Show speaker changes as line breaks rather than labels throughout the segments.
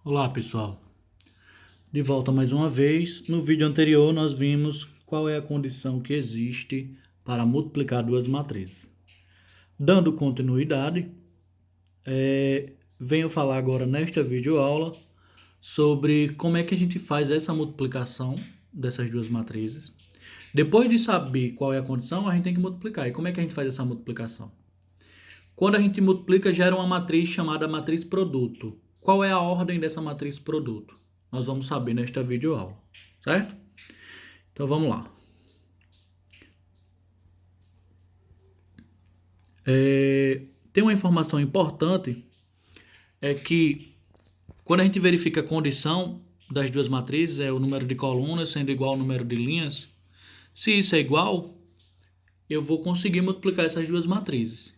Olá pessoal, de volta mais uma vez. No vídeo anterior nós vimos qual é a condição que existe para multiplicar duas matrizes. Dando continuidade, venho falar agora nesta videoaula sobre como é que a gente faz essa multiplicação dessas duas matrizes. Depois de saber qual é a condição, a gente tem que multiplicar. E como é que a gente faz essa multiplicação? Quando a gente multiplica, gera uma matriz chamada matriz produto. Qual é a ordem dessa matriz produto? Nós vamos saber nesta videoaula, certo? Então vamos lá. Tem uma informação importante, é que quando a gente verifica a condição das duas matrizes, é o número de colunas sendo igual ao número de linhas. Se isso é igual, eu vou conseguir multiplicar essas duas matrizes.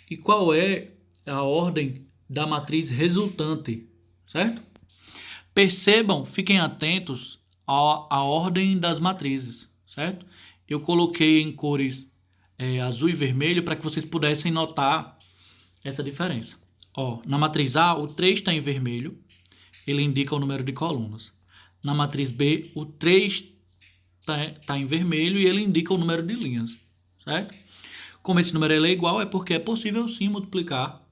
E qual é a ordem da matriz resultante, certo? Percebam, fiquem atentos à ordem das matrizes, certo? Eu coloquei em cores azul e vermelho para que vocês pudessem notar essa diferença. Na matriz A, o 3 está em vermelho, ele indica o número de colunas. Na matriz B, o 3 está em vermelho e ele indica o número de linhas, certo? Como esse número é igual, é porque é possível sim multiplicar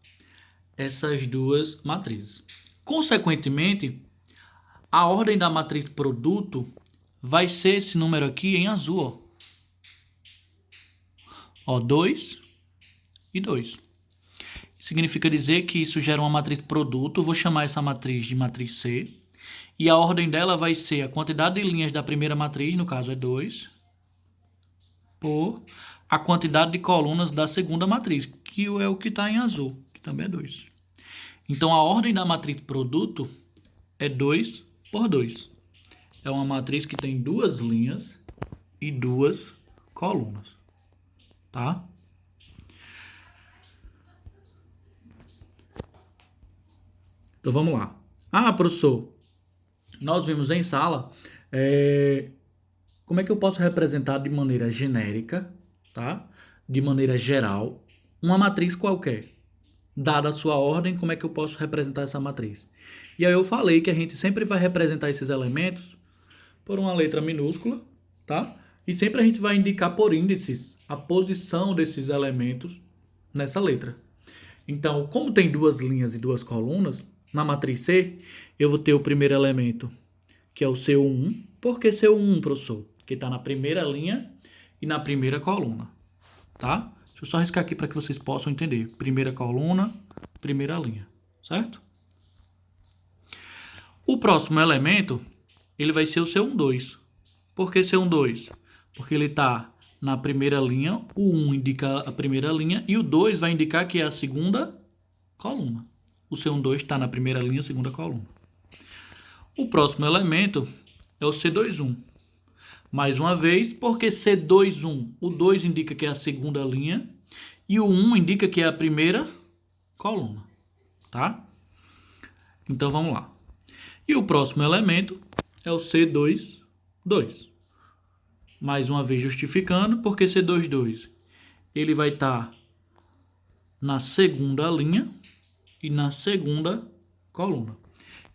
essas duas matrizes. Consequentemente, a ordem da matriz produto vai ser esse número aqui em azul, 2 e 2. Significa dizer que isso gera uma matriz produto. Eu vou chamar essa matriz de matriz C. E a ordem dela vai ser a quantidade de linhas da primeira matriz, no caso é 2, por a quantidade de colunas da segunda matriz, que é o que está em azul, que também é 2. Então, a ordem da matriz produto é 2 por 2. É uma matriz que tem duas linhas e duas colunas, tá? Então, vamos lá. Professor, nós vimos em sala como é que eu posso representar de maneira genérica, tá? De maneira geral, uma matriz qualquer. Dada a sua ordem, como é que eu posso representar essa matriz? E aí eu falei que a gente sempre vai representar esses elementos por uma letra minúscula, tá? E sempre a gente vai indicar por índices a posição desses elementos nessa letra. Então, como tem duas linhas e duas colunas, na matriz C, eu vou ter o primeiro elemento, que é o CO1. Por que CO1, professor? Que está na primeira linha e na primeira coluna, tá? Deixa eu só riscar aqui para que vocês possam entender. Primeira coluna, primeira linha, certo? O próximo elemento, ele vai ser o C12. Por que C12? Porque ele está na primeira linha, o 1 indica a primeira linha e o 2 vai indicar que é a segunda coluna. O C12 está na primeira linha, segunda coluna. O próximo elemento é o C21. Mais uma vez, porque C21, o 2 indica que é a segunda linha e o 1 indica que é a primeira coluna, tá? Então vamos lá. E o próximo elemento é o C22. Mais uma vez justificando, porque C22 ele vai estar na segunda linha e na segunda coluna.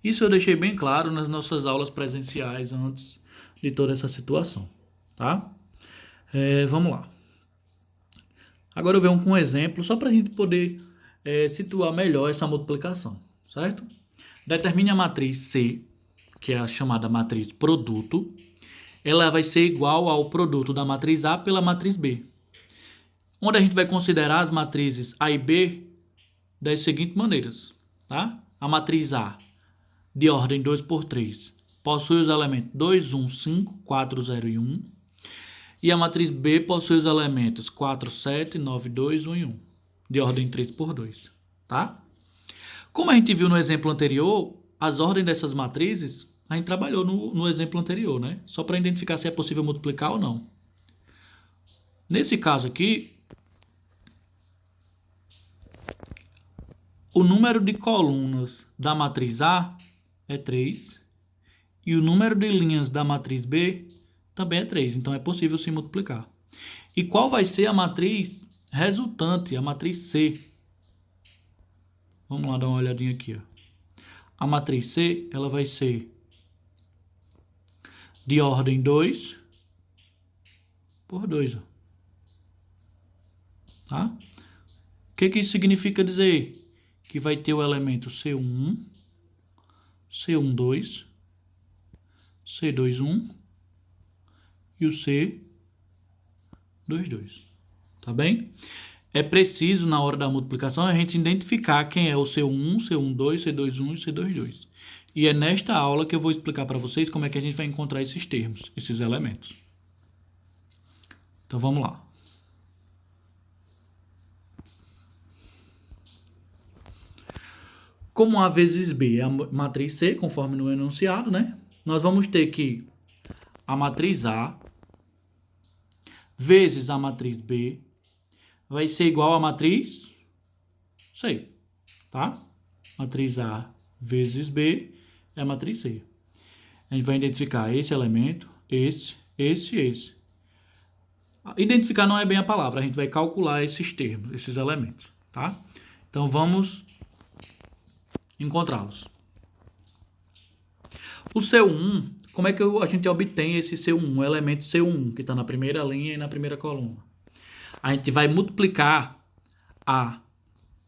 Isso eu deixei bem claro nas nossas aulas presenciais antes de toda essa situação, tá? Vamos lá. Agora eu venho com um exemplo só para a gente poder situar melhor essa multiplicação, certo? Determine a matriz C, que é a chamada matriz produto. Ela vai ser igual ao produto da matriz A pela matriz B. Onde a gente vai considerar as matrizes A e B das seguintes maneiras, tá? A matriz A, de ordem 2 por 3, possui os elementos 2, 1, 5, 4, 0 e 1. E a matriz B possui os elementos 4, 7, 9, 2, 1 e 1, de ordem 3 por 2, tá? Como a gente viu no exemplo anterior, as ordens dessas matrizes, a gente trabalhou no exemplo anterior, né? Só para identificar se é possível multiplicar ou não. Nesse caso aqui, o número de colunas da matriz A é 3 e o número de linhas da matriz B também é 3. Então, é possível se multiplicar. E qual vai ser a matriz resultante, a matriz C? Vamos lá dar uma olhadinha aqui. A matriz C, ela vai ser de ordem 2 por 2. Tá? O que isso significa dizer? Que vai ter o elemento C1, C12, C21 e o C22. Tá bem? É preciso, na hora da multiplicação, a gente identificar quem é o C1, C12, C21 e C22. E é nesta aula que eu vou explicar para vocês como é que a gente vai encontrar esses termos, esses elementos. Então, vamos lá. Como A vezes B é a matriz C, conforme no enunciado, né? Nós vamos ter que a matriz A vezes a matriz B vai ser igual à matriz C, tá? Matriz A vezes B é a matriz C. A gente vai identificar esse elemento, esse. Identificar não é bem a palavra, a gente vai calcular esses termos, esses elementos, tá? Então, vamos encontrá-los. O C1, como é que a gente obtém esse C1, o elemento C1, que está na primeira linha e na primeira coluna? A gente vai multiplicar a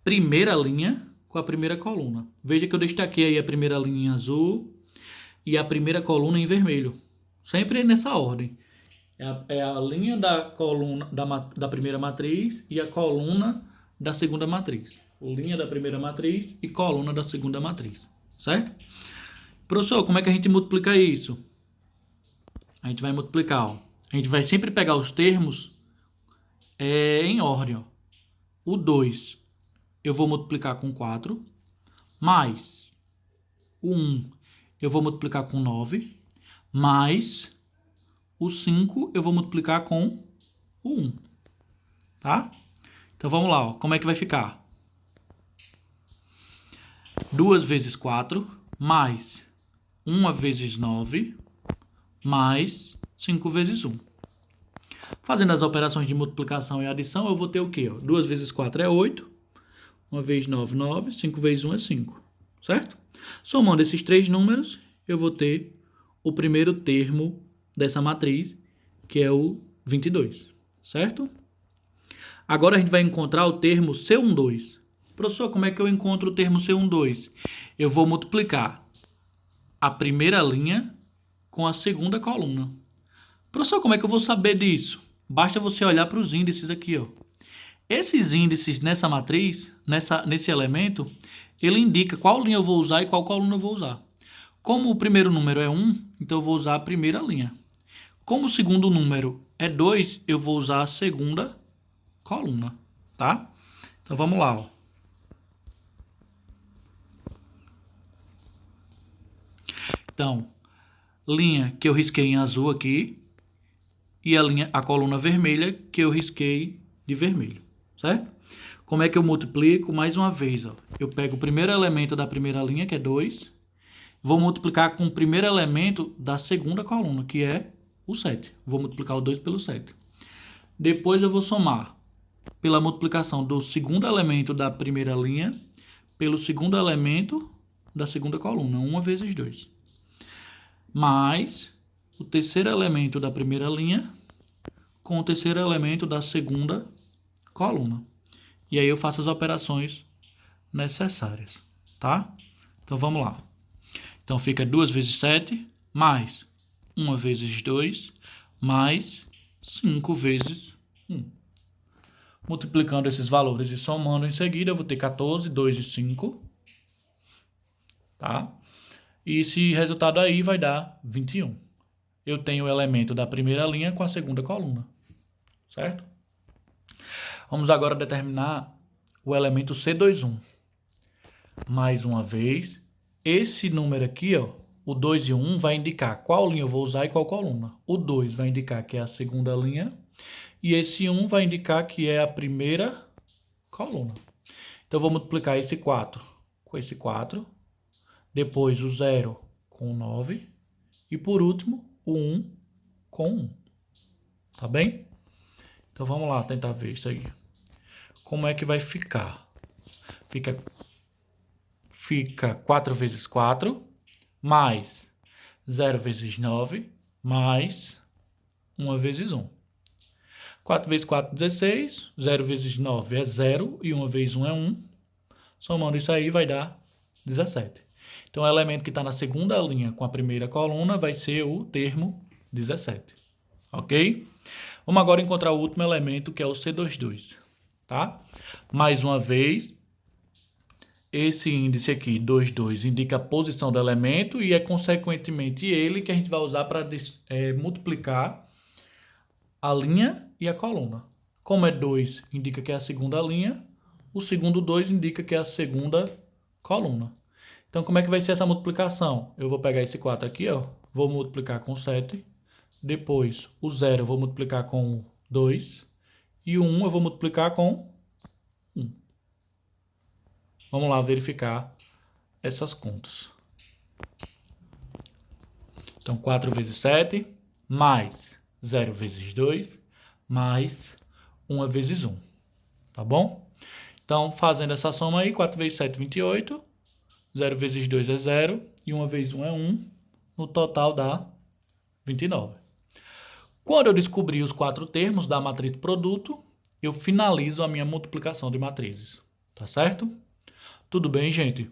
primeira linha com a primeira coluna. Veja que eu destaquei aí a primeira linha em azul e a primeira coluna em vermelho. Sempre nessa ordem. É a linha da coluna da primeira matriz e a coluna da segunda matriz. Linha da primeira matriz e coluna da segunda matriz. Certo? Professor, como é que a gente multiplica isso? A gente vai multiplicar. A gente vai sempre pegar os termos em ordem. Ó. O 2 eu vou multiplicar com 4, mais o 1 eu vou multiplicar com 9, mais o 5 eu vou multiplicar com o 1. Tá? Então vamos lá. Ó. Como é que vai ficar? 2 vezes 4, mais 1 vezes 9, mais 5 vezes 1. Fazendo as operações de multiplicação e adição, eu vou ter o quê? 2 vezes 4 é 8, 1 vezes 9, 9, 5 vezes 1 é 5, certo? Somando esses três números, eu vou ter o primeiro termo dessa matriz, que é o 22, certo? Agora a gente vai encontrar o termo C12. Professor, como é que eu encontro o termo C12? Eu vou multiplicar a primeira linha com a segunda coluna. Professor, como é que eu vou saber disso? Basta você olhar para os índices aqui, ó. Esses índices nessa matriz, nesse elemento, ele indica qual linha eu vou usar e qual coluna eu vou usar. Como o primeiro número é 1, então eu vou usar a primeira linha. Como o segundo número é 2, eu vou usar a segunda coluna, tá? Então vamos lá, ó. Então, linha que eu risquei em azul aqui e a coluna vermelha que eu risquei de vermelho, certo? Como é que eu multiplico? Mais uma vez, ó. Eu pego o primeiro elemento da primeira linha, que é 2, vou multiplicar com o primeiro elemento da segunda coluna, que é o 7. Vou multiplicar o 2 pelo 7. Depois eu vou somar pela multiplicação do segundo elemento da primeira linha pelo segundo elemento da segunda coluna, 1 vezes 2. Mais o terceiro elemento da primeira linha com o terceiro elemento da segunda coluna. E aí eu faço as operações necessárias, tá? Então vamos lá. Então fica 2 vezes 7, mais 1 vezes 2, mais 5 vezes 1. Multiplicando esses valores e somando em seguida, eu vou ter 14, 2 e 5. Tá? E esse resultado aí vai dar 21. Eu tenho o elemento da primeira linha com a segunda coluna. Certo? Vamos agora determinar o elemento C21. Mais uma vez, esse número aqui, ó, o 2 e o 1 vai indicar qual linha eu vou usar e qual coluna. O 2 vai indicar que é a segunda linha e esse 1 vai indicar que é a primeira coluna. Então, eu vou multiplicar esse 4 com esse 4, depois o 0 com o 9 e, por último, o 1 com 1. Tá bem? Então, vamos lá tentar ver isso aí. Como é que vai ficar? Fica fica 4 vezes 4, mais 0 vezes 9, mais 1 vezes 1. 4 vezes 4, 16. 0 vezes 9 é 0. E 1 vezes 1 é 1. Somando isso aí vai dar 17. Então, o elemento que está na segunda linha com a primeira coluna vai ser o termo 17. Ok? Vamos agora encontrar o último elemento, que é o C22. Tá? Mais uma vez, esse índice aqui, 22, indica a posição do elemento e é consequentemente ele que a gente vai usar para multiplicar a linha e a coluna. Como é 2, indica que é a segunda linha, o segundo 2 indica que é a segunda coluna. Então, como é que vai ser essa multiplicação? Eu vou pegar esse 4 aqui, ó, vou multiplicar com 7, depois o 0 eu vou multiplicar com 2 e o 1 eu vou multiplicar com 1. Vamos lá verificar essas contas. Então, 4 vezes 7, mais 0 vezes 2, mais 1 vezes 1. Tá bom? Então, fazendo essa soma aí, 4 vezes 7, 28. 0 vezes 2 é 0. E 1 vezes 1 é 1. No total dá 29. Quando eu descobrir os 4 termos da matriz produto, eu finalizo a minha multiplicação de matrizes. Tá certo? Tudo bem, gente?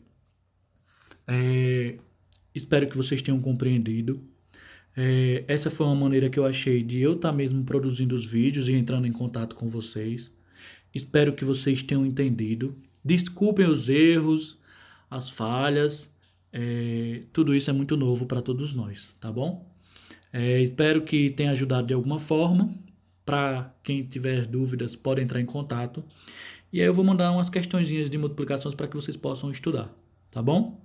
Espero que vocês tenham compreendido. Essa foi uma maneira que eu achei de eu estar mesmo produzindo os vídeos e entrando em contato com vocês. Espero que vocês tenham entendido. Desculpem os erros, as falhas. Tudo isso é muito novo para todos nós, tá bom? Espero que tenha ajudado de alguma forma. Para quem tiver dúvidas, pode entrar em contato. E aí eu vou mandar umas questõezinhas de multiplicações para que vocês possam estudar, tá bom?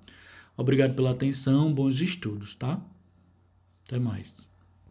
Obrigado pela atenção, bons estudos, tá? Até mais.